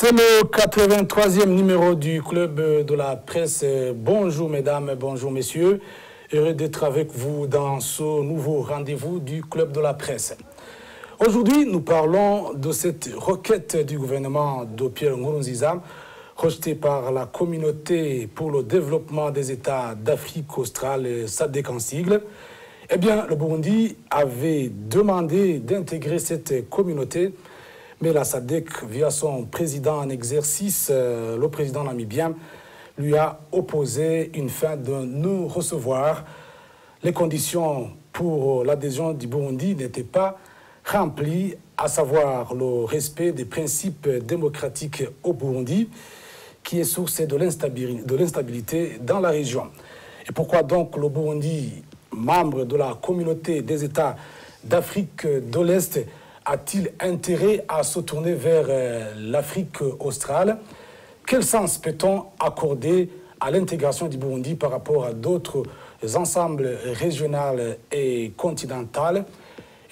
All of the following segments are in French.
C'est le 83e numéro du Club de la Presse. Bonjour mesdames, bonjour messieurs. Heureux d'être avec vous dans ce nouveau rendez-vous du Club de la Presse. Aujourd'hui, nous parlons de cette requête du gouvernement de Pierre Nkurunziza, rejetée par la Communauté pour le développement des États d'Afrique australe, SADC en sigle. Eh bien, le Burundi avait demandé d'intégrer cette communauté, mais la SADC, via son président en exercice, le président namibien, lui a opposé une fin de non-recevoir. Les conditions pour l'adhésion du Burundi n'étaient pas remplies, à savoir le respect des principes démocratiques au Burundi, qui est source de l'instabilité dans la région. Et pourquoi donc le Burundi, membre de la communauté des États d'Afrique de l'Est, a-t-il intérêt à se tourner vers l'Afrique australe? Quel sens peut-on accorder à l'intégration du Burundi par rapport à d'autres ensembles régionaux et continentaux?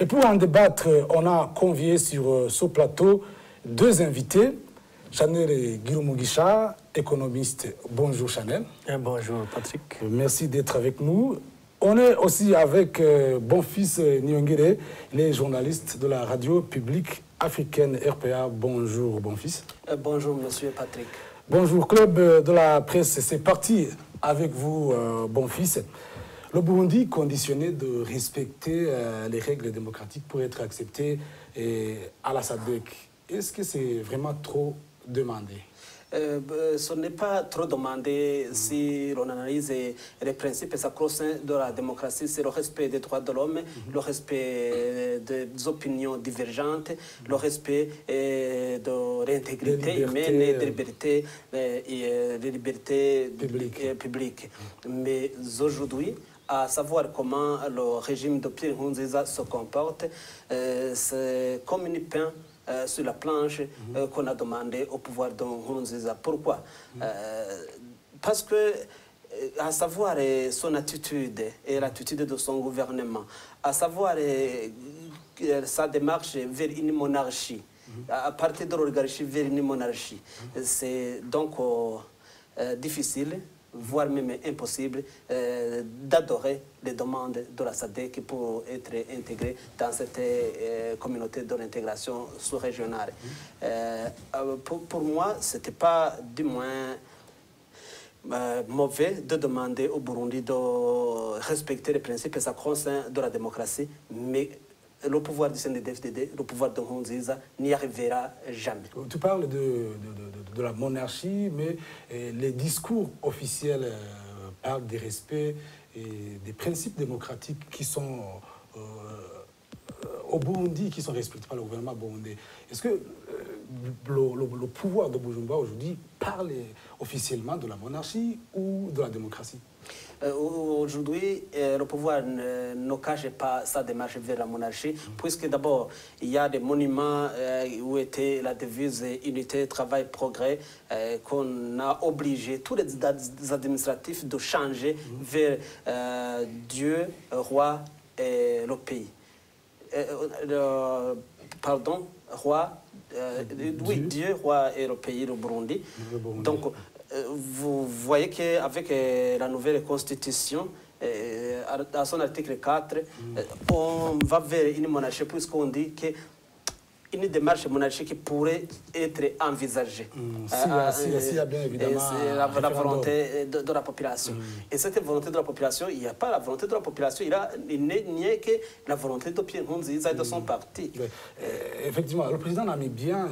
Et pour en débattre, on a convié sur ce plateau deux invités. Chanel Girumugisha, économiste. Bonjour Chanel. Bonjour Patrick. Merci d'être avec nous. On est aussi avec Bonfils Nyongere, il est journaliste de la radio publique africaine RPA. Bonjour Bonfils. Bonjour Monsieur Patrick. Bonjour Club de la Presse, c'est parti avec vous Bonfils. Le Burundi conditionné de respecter les règles démocratiques pour être accepté à la SADC. Est-ce que c'est vraiment trop demandé? Ce n'est pas trop demandé si l'on analyse les principes sacro-saints de la démocratie, c'est le respect des droits de l'homme, le respect des opinions divergentes, le respect de l'intégrité humaine et des libertés publiques. Mais aujourd'hui, à savoir comment le régime de Pierre Nkurunziza se comporte, c'est comme une pain sur la planche qu'on a demandé au pouvoir de Nkurunziza. Pourquoi? Parce que, à savoir son attitude et l'attitude de son gouvernement, à savoir sa démarche vers une monarchie, à partir de l'oligarchie vers une monarchie, c'est donc difficile, voire même impossible, d'adorer les demandes de la SADC pour être intégré dans cette communauté de l'intégration sous-régionale. Pour moi, ce n'était pas du moins mauvais de demander au Burundi de respecter les principes sacro-saints de la démocratie, mais le pouvoir du CNDD-FDD, le pouvoir de Nkurunziza n'y arrivera jamais. Tu parles de la monarchie, mais les discours officiels parlent des respects et des principes démocratiques qui sont au Burundi, qui sont respectés par le gouvernement burundais. Est-ce que le pouvoir de Bujumbura aujourd'hui parle officiellement de la monarchie ou de la démocratie? Aujourd'hui, le pouvoir ne cache pas sa démarche vers la monarchie, puisque d'abord, il y a des monuments où était la devise unité, travail, progrès, qu'on a obligé tous les administratifs de changer vers Dieu, roi et le pays. Pardon, roi, oui, Dieu, roi et le pays, le Burundi. Donc, vous voyez qu'avec la nouvelle constitution, à son article 4, on va vers une monarchie, puisqu'on dit qu'une démarche monarchique pourrait être envisagée. S'il y a bien évidemment la volonté de la population. Et cette volonté de la population, il n'y a pas la volonté de la population, il n'y a que la volonté de Pierre Nkurunziza et de son parti. Effectivement, le président namibien,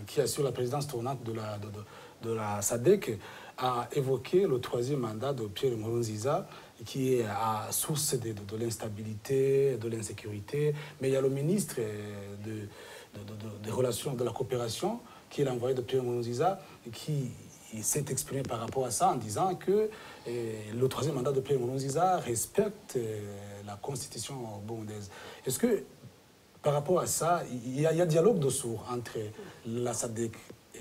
qui assure la présidence tournante de la SADC, a évoqué le troisième mandat de Pierre Nkurunziza, qui est à source de l'instabilité, de l'insécurité. Mais il y a le ministre des Relations, de la Coopération, qui est l'envoyé de Pierre Nkurunziza, qui s'est exprimé par rapport à ça en disant que le troisième mandat de Pierre Nkurunziza respecte la constitution burundaise. Est-ce que, par rapport à ça, il y a dialogue de sourds entre la SADC et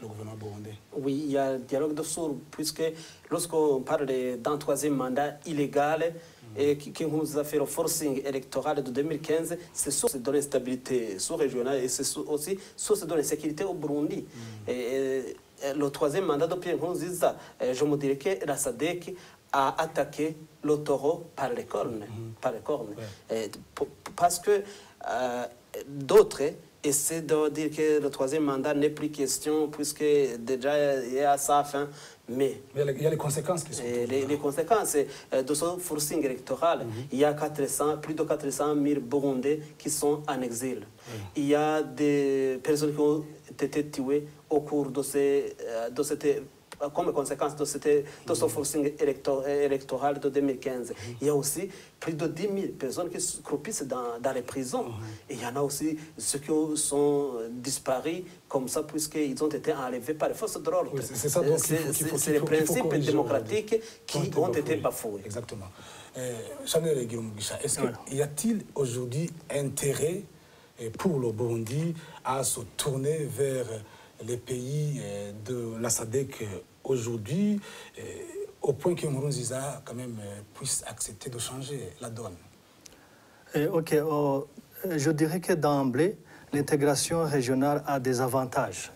le gouvernement burundais? Oui, il y a un dialogue de sourds, puisque lorsqu'on parle d'un troisième mandat illégal, et qui nous a fait le forcing électoral de 2015, c'est source de l'instabilité sous-régionale et c'est aussi source de l'insécurité au Burundi. Et le troisième mandat de Pierre Nkurunziza, je me dirais que la SADC a attaqué le taureau par les cornes. Parce que d'autres essaient de dire que le troisième mandat n'est plus question, puisque déjà il y a sa fin. Mais il y a les conséquences qui sont les conséquences de ce forcing électoral. Il y a plus de 400 000 Burundais qui sont en exil. Il y a des personnes qui ont été tuées au cours de cette comme conséquence de ce forcing électoral de 2015. Il y a aussi plus de 10 000 personnes qui croupissent dans les prisons. Et il y en a aussi ceux qui sont disparus comme ça, puisqu'ils ont été enlevés par les forces de l'ordre. Oui, c'est ça, donc c'est les principes démocratiques qui ont été bafoués. Exactement. Chanel Guillaume Mugisha, est-ce qu'il y a-t-il aujourd'hui intérêt pour le Burundi à se tourner vers les pays de la SADC aujourd'hui, au point que Nkurunziza quand même puisse accepter de changer la donne? Je dirais que d'emblée, l'intégration régionale a des avantages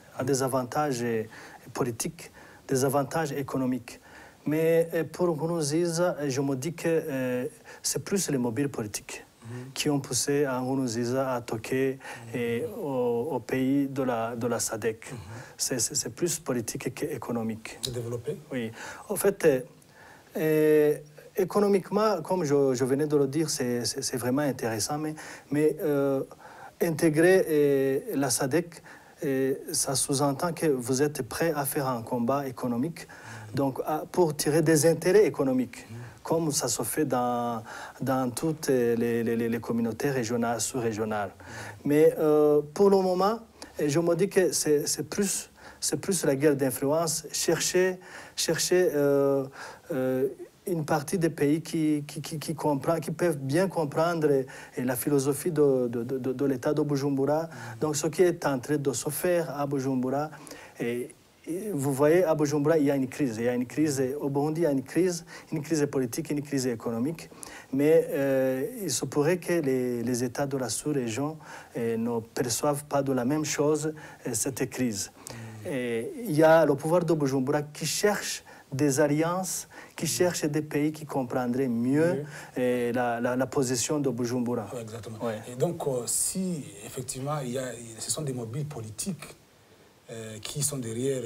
politiques, des avantages économiques. Mais pour Nkurunziza, je me dis que c'est plus les mobiles politiques qui ont poussé Nkurunziza à toquer au pays de la SADC. C'est plus politique qu'économique. De développer? Oui. En fait, économiquement, comme je venais de le dire, c'est vraiment intéressant, mais intégrer la SADC, ça sous-entend que vous êtes prêt à faire un combat économique, donc pour tirer des intérêts économiques, comme ça se fait dans toutes les communautés régionales, sous-régionales. Mais pour le moment, je me dis que c'est plus la guerre d'influence, chercher une partie des pays qui peuvent bien comprendre la philosophie de l'État de Bujumbura. Donc ce qui est en train de se faire à Bujumbura, vous voyez, à Bujumbura, il y a une crise. Au Burundi, il y a une crise politique, une crise économique. Mais il se pourrait que les États de la sous-région ne perçoivent pas de la même chose cette crise. Il y a le pouvoir de Bujumbura qui cherche des alliances, qui cherchent des pays qui comprendraient mieux la position de Bujumbura. Oui, exactement. Ouais. Et donc, si effectivement, ce sont des mobiles politiques qui sont derrière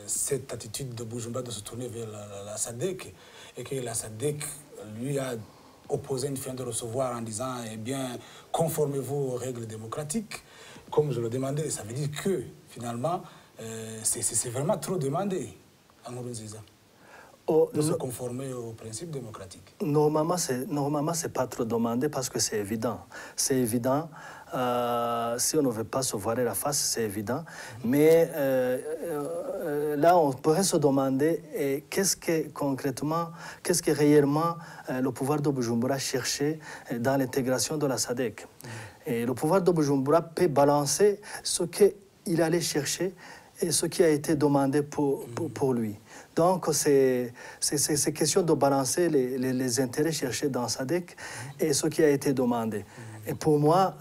cette attitude de Bujumbura de se tourner vers la SADC, et que la SADC lui a opposé une fin de recevoir en disant « Eh bien, conformez-vous aux règles démocratiques », comme je le demandais, ça veut dire que, finalement, c'est vraiment trop demandé à Nkurunziza de se conformer aux principes démocratiques. Normalement, c'est pas trop demandé parce que c'est évident. C'est évident. Si on ne veut pas se voiler la face, c'est évident. Mais là, on pourrait se demander qu'est-ce que réellement le pouvoir de Bujumbura cherchait dans l'intégration de la SADC. Et le pouvoir de Bujumbura peut balancer ce qu'il allait chercher et ce qui a été demandé pour lui. Donc, c'est question de balancer les intérêts cherchés dans SADC et ce qui a été demandé. Et pour moi,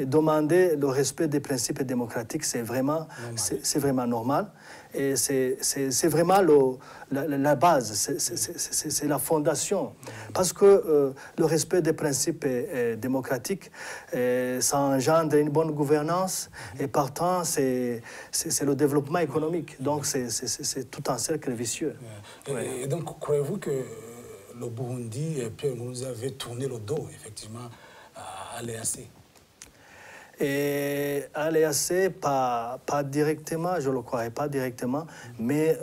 demander le respect des principes démocratiques, c'est vraiment normal. Et c'est vraiment la base, c'est la fondation. Parce que le respect des principes démocratiques, ça engendre une bonne gouvernance et partant, c'est le développement économique. Donc, c'est tout un cercle vicieux. Et donc, croyez-vous que le Burundi, Pierre Nkurunziza avait tourné le dos, effectivement, à l'EAC? Et à l'EAC, pas directement, je ne le croirais pas directement, mais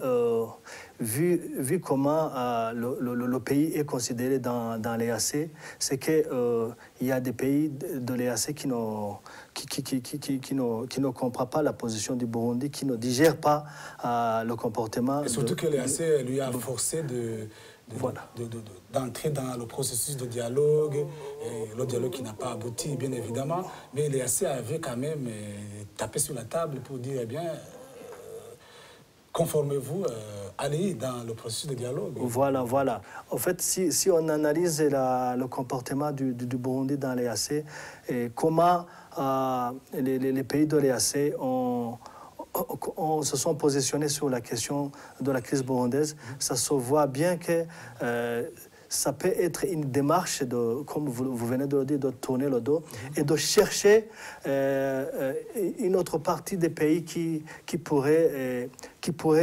vu comment le pays est considéré dans l'EAC, c'est qu'il y a des pays de l'EAC qui ne comprennent pas la position du Burundi, qui ne digèrent pas le comportement. Et surtout que l'EAC lui a forcé d'entrer dans le processus de dialogue, et le dialogue qui n'a pas abouti, bien évidemment, mais l'EAC avait quand même tapé sur la table pour dire, eh bien, conformez-vous, allez dans le processus de dialogue. Voilà, voilà. En fait, si on analyse le comportement du Burundi dans l'EAC, et comment les pays de l'EAC se sont positionnés sur la question de la crise burundaise, ça se voit bien que ça peut être une démarche, comme vous venez de le dire, de tourner le dos et de chercher une autre partie des pays qui pourrait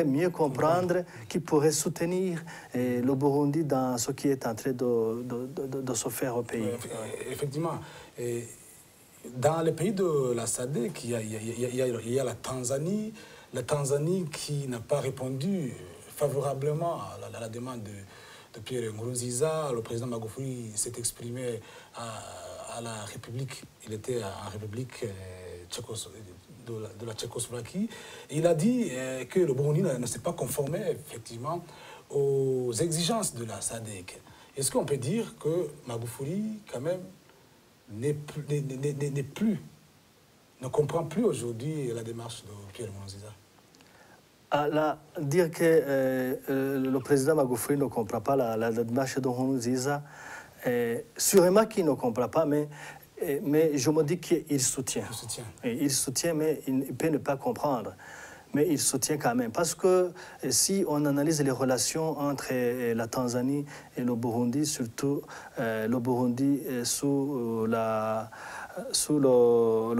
mieux comprendre, qui pourrait soutenir le Burundi dans ce qui est en train de se faire au pays. Effectivement. Dans les pays de la SADC, il y a la Tanzanie qui n'a pas répondu favorablement à la demande de Pierre Nkurunziza. Le président Magufuli s'est exprimé à la République, il était en République de la Tchécoslovaquie. Il a dit que le Burundi ne s'est pas conformé effectivement aux exigences de la SADC. Est-ce qu'on peut dire que Magufuli, quand même, ne comprend plus aujourd'hui la démarche de Pierre Nkurunziza? Dire que le président Magufuli ne comprend pas la démarche de Nkurunziza, sûrement qu'il ne comprend pas, mais je me dis qu'il soutient. Il soutient, mais il peut ne pas comprendre. Mais il soutient quand même. Parce que si on analyse les relations entre la Tanzanie et le Burundi, surtout le Burundi sous le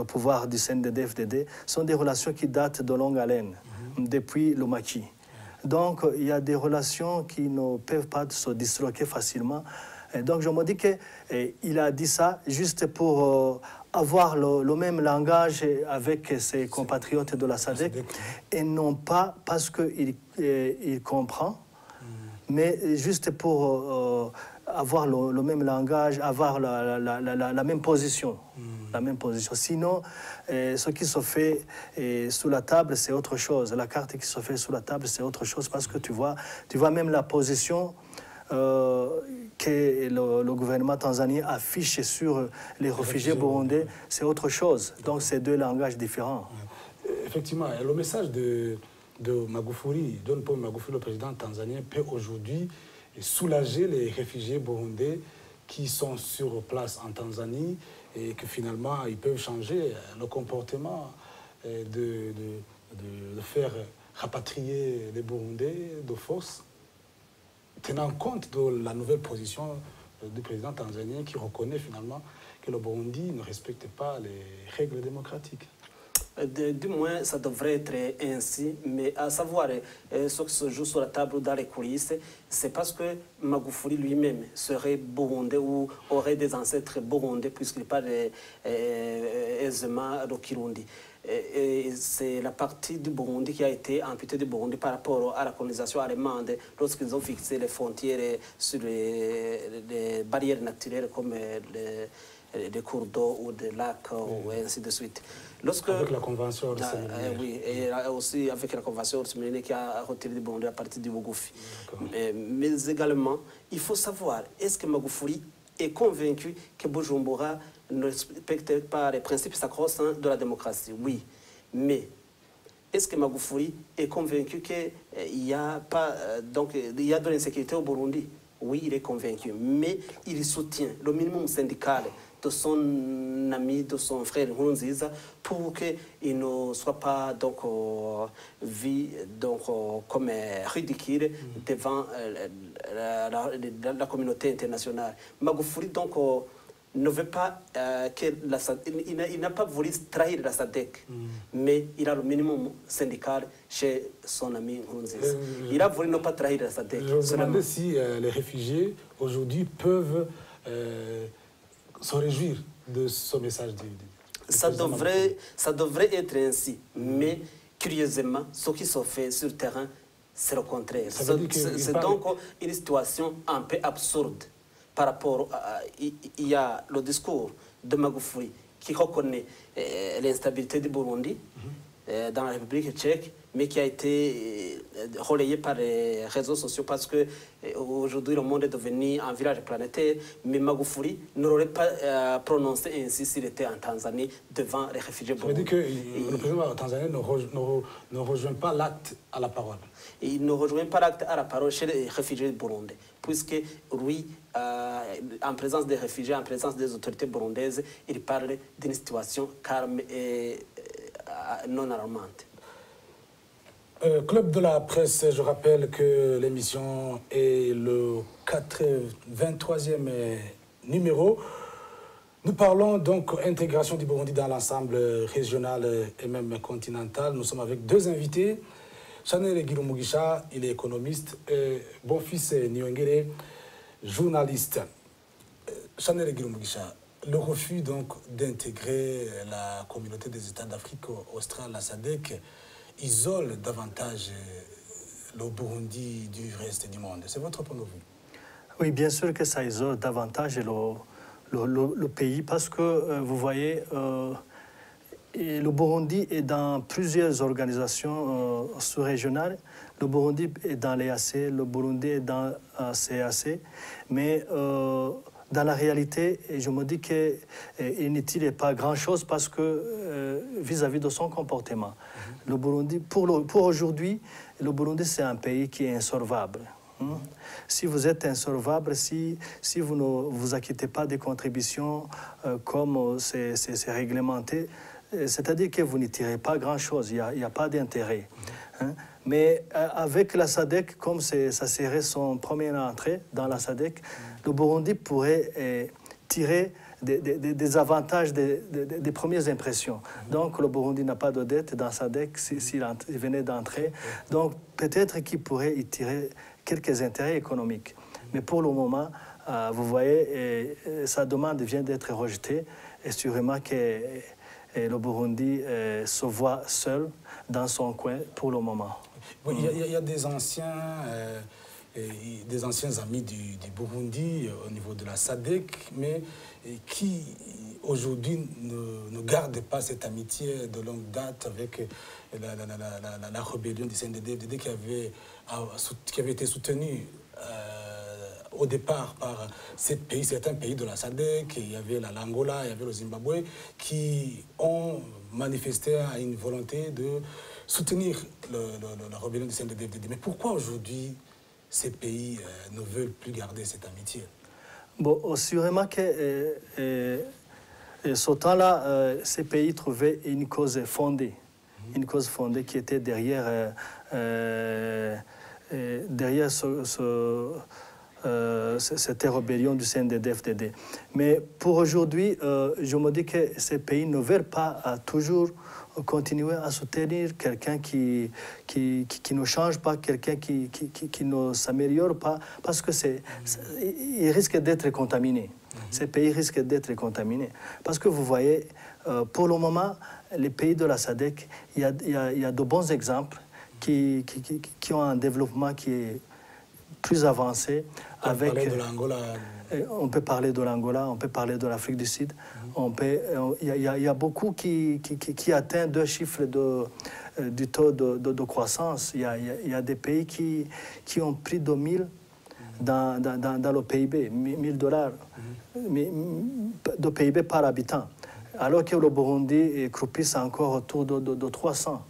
pouvoir du CNDD-FDD, sont des relations qui datent de longue haleine, depuis le maquis. Donc il y a des relations qui ne peuvent pas se disloquer facilement. Et donc je me dis qu'il a dit ça juste pour avoir le même langage avec ses compatriotes de la SADC et non pas parce qu'il comprend, mais juste pour avoir le même langage, avoir la même position. La même position. Sinon, ce qui se fait sous la table, c'est autre chose. La carte qui se fait sous la table, c'est autre chose parce que tu vois même la position que le gouvernement tanzanien affiche sur les réfugiés burundais, c'est autre chose. Donc, c'est deux langages différents. Effectivement, le message de Magufuli, John Paul Magufuli, le président tanzanien, peut aujourd'hui soulager les réfugiés burundais qui sont sur place en Tanzanie et que finalement, ils peuvent changer le comportement de faire rapatrier les Burundais de force, tenant compte de la nouvelle position du président tanzanien qui reconnaît finalement que le Burundi ne respecte pas les règles démocratiques. Du moins, ça devrait être ainsi, mais à savoir ce qui se joue sur la table dans les coulisses, c'est parce que Magufuli lui-même serait burundais ou aurait des ancêtres burundais puisqu'il parle aisément le Kirundi. C'est la partie du Burundi qui a été amputée du Burundi par rapport à la colonisation allemande lorsqu'ils ont fixé les frontières sur les barrières naturelles comme des cours d'eau ou des lacs ou ainsi de suite. Avec la convention oui, et aussi avec la convention qui a retiré du Burundi à partir du Bougoufi. Mais également, il faut savoir, est-ce que Magufuli est convaincu que Bujumbura ne respecte pas les principes sacro-saints de la démocratie? Oui, mais est-ce que Magufuli est convaincu qu'il y a de l'insécurité au Burundi? Oui, il est convaincu, mais il soutient le minimum syndical de son ami, de son frère Nkurunziza, pour qu'il ne soit pas vu comme ridicule devant la communauté internationale. Magufuli ne veut pas il n'a pas voulu trahir la SADC, mais il a le minimum syndical chez son ami Nkurunziza. Il a voulu ne pas trahir la SADC. Je me demandais si les réfugiés aujourd'hui peuvent se réjouir de ce message ça devrait être ainsi, mais curieusement, ce qui se fait sur le terrain, c'est le contraire. C'est donc une situation un peu absurde par rapport à... Il y a le discours de Magufuli qui reconnaît l'instabilité du Burundi dans la République tchèque, mais qui a été relayé par les réseaux sociaux parce que aujourd'hui le monde est devenu un village planétaire. Mais Magufuli n'aurait pas prononcé ainsi s'il était en Tanzanie devant les réfugiés burundais. Ça veut dire que le président tanzanien ne rejoint pas l'acte à la parole. Il ne rejoint pas l'acte à la parole chez les réfugiés burundais, puisque lui, en présence des réfugiés, en présence des autorités burundaises, il parle d'une situation calme et non alarmante. Club de la presse, je rappelle que l'émission est le 23e numéro. Nous parlons donc intégration du Burundi dans l'ensemble régional et même continental. Nous sommes avec deux invités. Chanel Girumugisha, il est économiste, et Bonfils Niongere, journaliste. Chanel Girumugisha, le refus donc d'intégrer la communauté des États d'Afrique australe, la SADC, isole davantage le Burundi du reste du monde. C'est votre point de vue? Oui, bien sûr que ça isole davantage le pays parce que, vous voyez, le Burundi est dans plusieurs organisations sous-régionales. Le Burundi est dans l'EAC, le Burundi est dans CAC, mais dans la réalité, je me dis qu'il ne tire pas grand-chose parce que vis-à-vis de son comportement. Le Burundi, pour aujourd'hui, le Burundi, c'est un pays qui est insolvable. Si vous êtes insolvable, si vous ne vous acquittez pas des contributions comme c'est réglementé, c'est-à-dire que vous n'y tirez pas grand-chose, il n'y a pas d'intérêt. Mais avec la SADC, comme ça serait son première entrée dans la SADC, le Burundi pourrait tirer des avantages des premières impressions. Donc le Burundi n'a pas de dette dans sa SADC s'il venait d'entrer. Donc peut-être qu'il pourrait y tirer quelques intérêts économiques. Mais pour le moment, vous voyez, sa demande vient d'être rejetée. Et sûrement que le Burundi se voit seul dans son coin pour le moment. Oui, il y a des anciens amis du Burundi au niveau de la SADC, mais qui aujourd'hui ne gardent pas cette amitié de longue date avec la rébellion du CNDD-FDD qui avait été soutenue au départ par certains pays de la SADC. Il y avait l'Angola, il y avait le Zimbabwe, qui ont manifesté à une volonté de soutenir la rébellion du CNDD-FDD. Mais pourquoi aujourd'hui ces pays ne veulent plus garder cette amitié? Bon, sûrement que ce temps-là, ces pays trouvaient une cause fondée. Une cause fondée qui était derrière cette rébellion du CNDD-FDD. Mais pour aujourd'hui, je me dis que ces pays ne veulent pas toujours continuer à soutenir quelqu'un qui ne change pas, quelqu'un qui ne s'améliore pas, parce que il risque d'être contaminé. Ces pays risquent d'être contaminés. Parce que vous voyez, pour le moment, les pays de la SADC, il y a de bons exemples qui ont un développement qui est plus avancé. On peut parler de l'Angola, on peut parler de l'Afrique du Sud. Il y a beaucoup qui atteignent 2 chiffres du taux de croissance. Il y a des pays qui ont pris de 1000 dans le PIB, $1000 de PIB par habitant, alors que le Burundi croupisse encore autour de 300.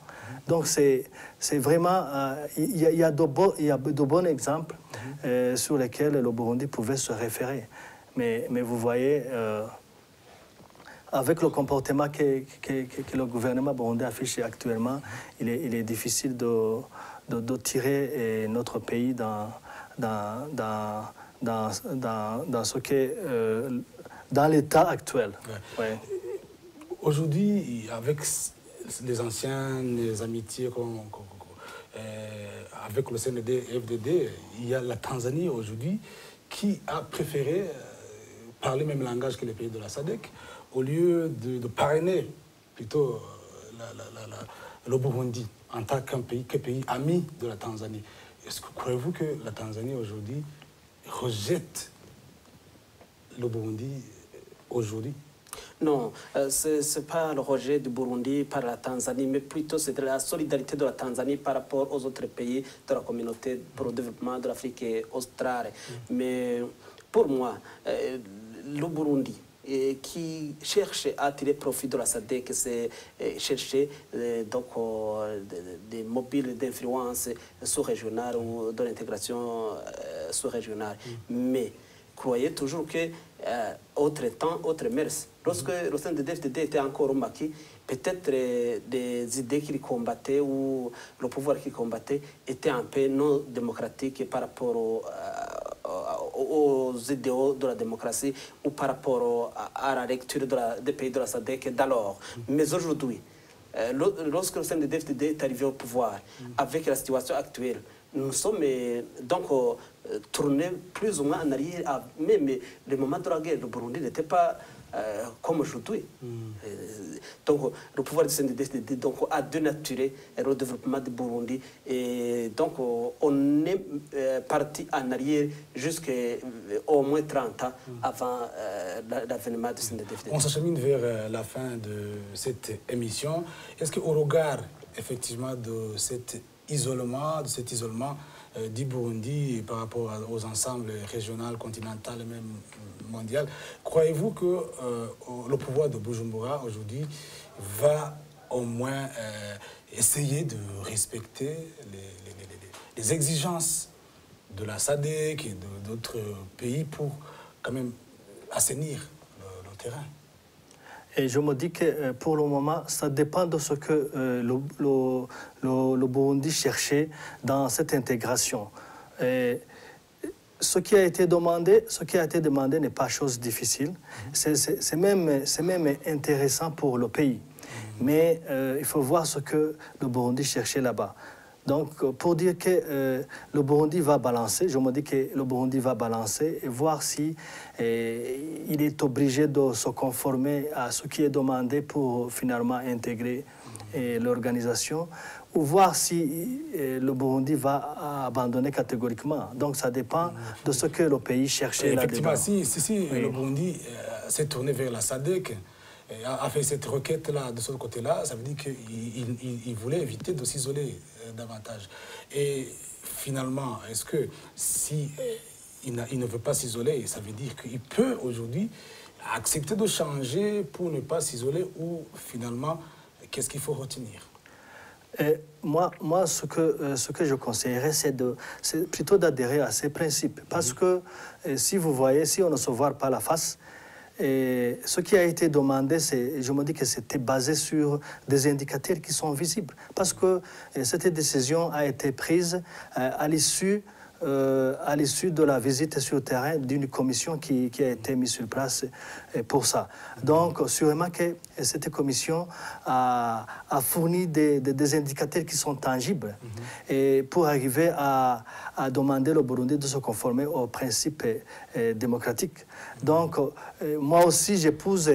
Donc c'est vraiment, il y a de bons exemples sur lesquels le Burundi pouvait se référer. Mais vous voyez, avec le comportement que le gouvernement burundais affiche actuellement, il est difficile de tirer notre pays dans l'état actuel. Ouais. Ouais. Aujourd'hui, avec les anciennes amitiés avec le CNDD-FDD, il y a la Tanzanie aujourd'hui qui a préféré parler le même langage que les pays de la SADC au lieu de parrainer plutôt le Burundi en tant qu'un pays ami de la Tanzanie. Est-ce que croyez-vous que la Tanzanie aujourd'hui rejette le Burundi aujourd'hui? Non, ce n'est pas le rejet du Burundi par la Tanzanie, mais plutôt c'est la solidarité de la Tanzanie par rapport aux autres pays de la communauté pour le développement de l'Afrique australe. Mais pour moi, le Burundi, qui cherche à tirer profit de la SADC, c'est chercher donc des mobiles d'influence sous-régionale ou de l'intégration sous-régionale. Mais croyez toujours que autre temps, autre mœurs. Lorsque le sein de DFDD était encore au maquis, peut-être des idées qu'il combattait ou le pouvoir qu'il combattait était un peu non démocratique par rapport aux idéaux de la démocratie ou par rapport à la lecture des pays de la SADC d'alors. Mais aujourd'hui, lorsque le sein de DFDD est arrivé au pouvoir, avec la situation actuelle, nous sommes donc tournés plus ou moins en arrière. Même le moment de la guerre, le Burundi n'était pas comme aujourd'hui. Donc le pouvoir du CNDD a dénaturé le développement du Burundi. Et donc on est parti en arrière jusqu'à au moins 30 ans avant l'avènement du CNDD. On s'achemine vers la fin de cette émission. Est-ce qu'au regard effectivement de cet isolement du Burundi par rapport aux ensembles régionaux, continentaux et même mondial, croyez-vous que le pouvoir de Bujumbura aujourd'hui va au moins essayer de respecter les exigences de la SADC et d'autres pays pour quand même assainir le terrain? Et je me dis que pour le moment, ça dépend de ce que le Burundi cherchait dans cette intégration. Et ce qui a été demandé n'est pas chose difficile. C'est même intéressant pour le pays. Mais il faut voir ce que le Burundi cherchait là-bas. Donc, pour dire que le Burundi va balancer, je me dis que le Burundi va balancer et voir si il est obligé de se conformer à ce qui est demandé pour finalement intégrer l'organisation, ou voir si le Burundi va abandonner catégoriquement. Donc, ça dépend de ce que le pays cherchait là-dedans. Effectivement, si oui. Le Burundi s'est tourné vers la SADC, a fait cette requête-là de ce côté-là, ça veut dire qu'il voulait éviter de s'isoler davantage. Et finalement, est-ce que si il ne veut pas s'isoler, ça veut dire qu'il peut aujourd'hui accepter de changer pour ne pas s'isoler, ou finalement, qu'est-ce qu'il faut retenir? Moi, ce que je conseillerais, c'est plutôt d'adhérer à ces principes. Parce que si vous voyez, si on ne se voit pas la face, et ce qui a été demandé, je me dis que c'était basé sur des indicateurs qui sont visibles. Parce que cette décision a été prise à l'issue de la visite sur le terrain d'une commission qui a été mise sur place pour ça. Donc, sûrement que cette commission a fourni des indicateurs qui sont tangibles et pour arriver à demander au Burundi de se conformer aux principes démocratiques. Donc, moi aussi, j'épouse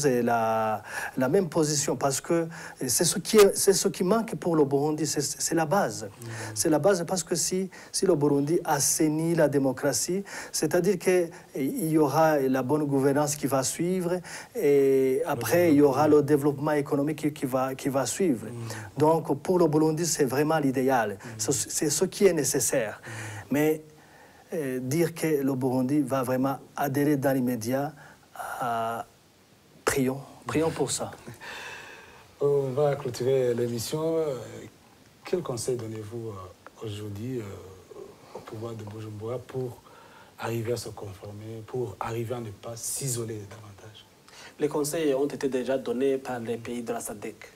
la même position parce que c'est ce qui manque pour le Burundi, c'est la base. C'est la base parce que si le Burundi assainit la démocratie, c'est-à-dire qu'il y aura la bonne gouvernance qui va suivre et après, il y aura le développement économique qui va suivre. Donc, pour le Burundi, c'est vraiment l'idéal. C'est ce qui est nécessaire. Mais dire que le Burundi va vraiment adhérer dans l'immédiat, prions pour ça. On va clôturer l'émission. Quel conseil donnez-vous aujourd'hui au pouvoir de Bujumbura pour arriver à se conformer, pour arriver à ne pas s'isoler davantage? Les conseils ont été déjà donnés par les pays de la SADC.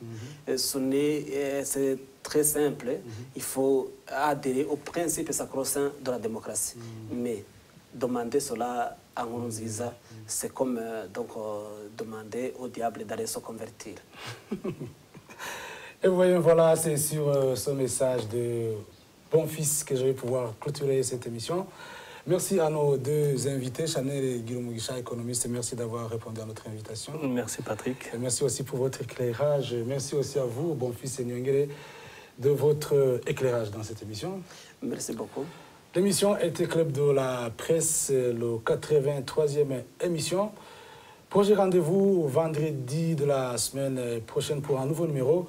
C'est très simple. Il faut adhérer aux principes sacro-saints de la démocratie. Mais demander cela à Nkurunziza, c'est comme demander au diable d'aller se convertir. Et voyons, voilà, c'est sur ce message de bon fils que je vais pouvoir clôturer cette émission. Merci à nos deux invités, Chanel et Guillaume Mugisha, économistes. Merci d'avoir répondu à notre invitation. Merci Patrick. Et merci aussi pour votre éclairage. Merci aussi à vous, bon fils et Nyongere, de votre éclairage dans cette émission. Merci beaucoup. L'émission était Club de la Presse, le 83e émission. Prochain rendez-vous vendredi de la semaine prochaine pour un nouveau numéro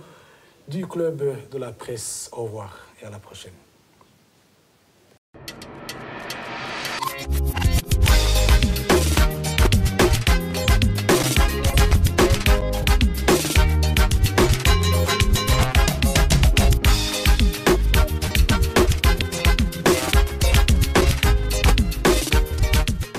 du Club de la Presse. Au revoir et à la prochaine.